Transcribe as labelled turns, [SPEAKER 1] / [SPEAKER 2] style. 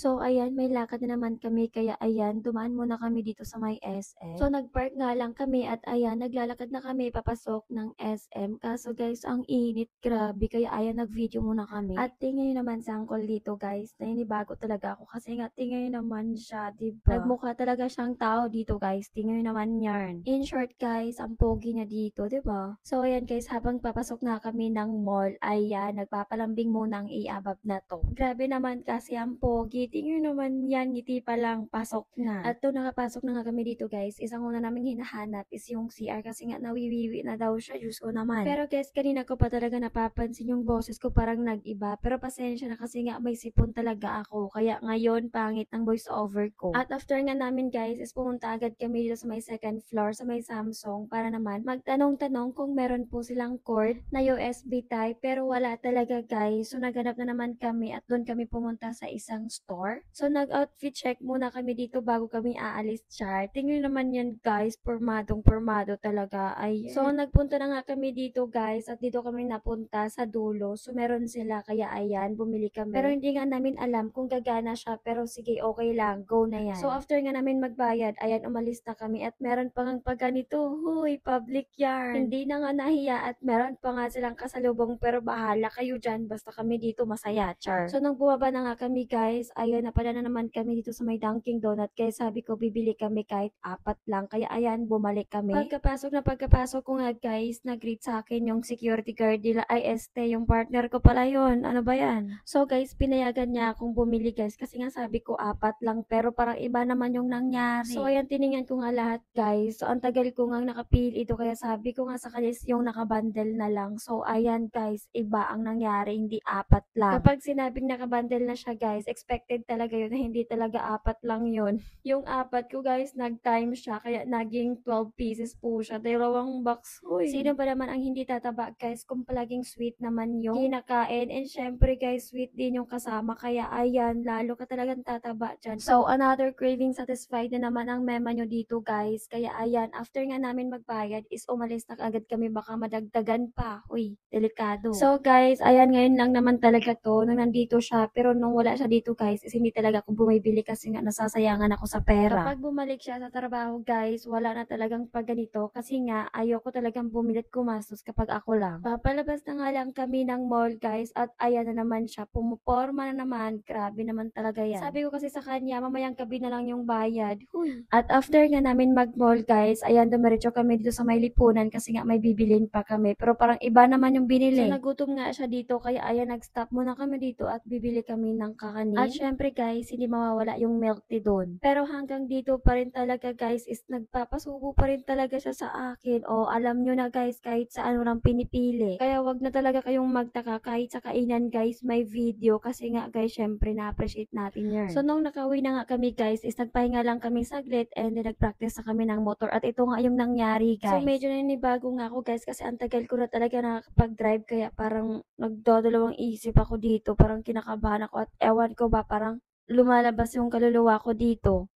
[SPEAKER 1] So ayan, may lakad na naman kami kaya ayan, dumaan muna kami dito sa may SM. So nagpark nga lang kami at ayan, naglalakad na kami papasok ng SM. Kaso guys, ang init, grabe. Kaya ayan, nag-video muna kami. At tingnan nyo naman sa uncle dito guys, naninibago talaga ako kasi nga tingnan nyo naman siya, diba? Nagmukha talaga siyang tao dito guys, tingnan nyo naman yarn. In short guys, ang pogi niya dito, diba? So ayan guys, habang papasok na kami ng mall, ayan, nagpapalambing muna ang iabab na to. Grabe naman kasi ang pogi. Tingnan naman yan, ngiti pa lang, pasok na. At to nakapasok na nga kami dito guys, isang una namin hinahanap is yung CR kasi nga nawiwiwi na daw siya, Diyos ko naman. Pero guys, kanina ko pa talaga napapansin yung boses ko parang nag-iba. Pero pasensya na kasi nga may sipon talaga ako. Kaya ngayon, pangit ng voice over ko. At after nga namin guys, is pumunta agad kami dito sa may second floor, sa may Samsung, para naman magtanong-tanong kung meron po silang cord na USB type. Pero wala talaga guys. So naghanap na naman kami at doon kami pumunta sa isang store. So nag-outfit check muna kami dito bago kami aalis, char. Tingnan naman yan guys, pormadong-pormado talaga. Ay, so nagpunta na nga kami dito guys at dito kami napunta sa dulo. So meron sila kaya ayan, bumili kami. Pero hindi nga namin alam kung gagana siya pero sige okay lang, go na yan. So after nga namin magbayad, ayan umalis na kami at meron pa ngang pagganito. Huy, public yarn. Hindi na nga nahiya at meron pa nga silang kasalubong pero bahala kayo dyan basta kami dito masaya, char. So nang bumaba na nga kami guys, ayun napadala na naman kami dito sa may Dunkin Donut kaya sabi ko bibili kami kahit 4 lang kaya ayan bumalik kami. Pagkapasok ko nga guys, nag-greet sa akin yung security guard nila, ay yung partner ko pala yun, ano ba yan? So guys, pinayagan niya akong bumili guys kasi nga sabi ko 4 lang pero parang iba naman yung nangyari. So ayan, tiningnan ko nga lahat guys. So ang tagal ko nga nakapili ito kaya sabi ko nga sa kanya yung nakabundle na lang. So ayan guys, iba ang nangyari, hindi 4 lang. Kapag sinabing nakabundle na siya guys, expected talaga yun na hindi talaga 4 lang yun. Yung 4 ko guys, nag-time siya kaya naging 12 pieces po siya. Dalawang box. Uy. Sino ba naman ang hindi tataba guys kung palaging sweet naman yung kinakain. And syempre guys, sweet din yung kasama. Kaya ayan, lalo ka talagang tataba dyan. So another craving satisfied na naman ang mema nyo dito guys. Kaya ayan, after nga namin magbayad is umalis na agad kami baka madagdagan pa. Uy, delikado. So guys, ayan ngayon lang naman talaga to nung nandito siya. Pero nung wala siya dito guys, is hindi talaga ako bumibili kasi nga nasasayangan ako sa pera. Kapag bumalik siya sa trabaho guys, wala na talagang pag ganito kasi nga ayoko talagang bumili at gumastos kapag ako lang. Papalabas na nga lang kami ng mall guys at ayan na naman siya, pumuporma na naman, grabe naman talaga yan. Sabi ko kasi sa kanya, mamayang gabi na lang yung bayad. Huy. At after nga namin mag-mall guys, ayan dumiretso kami dito sa may lipunan kasi nga may bibilin pa kami pero parang iba naman yung binili. So nagutom nga siya dito kaya ayan nag-stop muna kami dito at bibili kami ng kakanin. At syempre guys, hindi mawawala yung milk tea doon. Pero hanggang dito pa rin talaga guys is nagpapasubo pa rin talaga siya sa akin. O alam nyo na guys, kahit sa ano lang pinipili. Kaya wag na talaga kayong magtaka kahit sa kainan guys may video kasi nga guys syempre na-appreciate natin yun. So nung nakauwi na nga kami guys is nagpahinga lang kami saglit and then nag-practice na kami ng motor at ito nga yung nangyari guys. So medyo nanibago nga ako guys kasi ang tagal ko na talaga nakakapag-drive kaya parang nagdodalawang isip ako dito, parang kinakabahan ako at ewan ko ba parang lumalabas yung kaluluwa ko dito.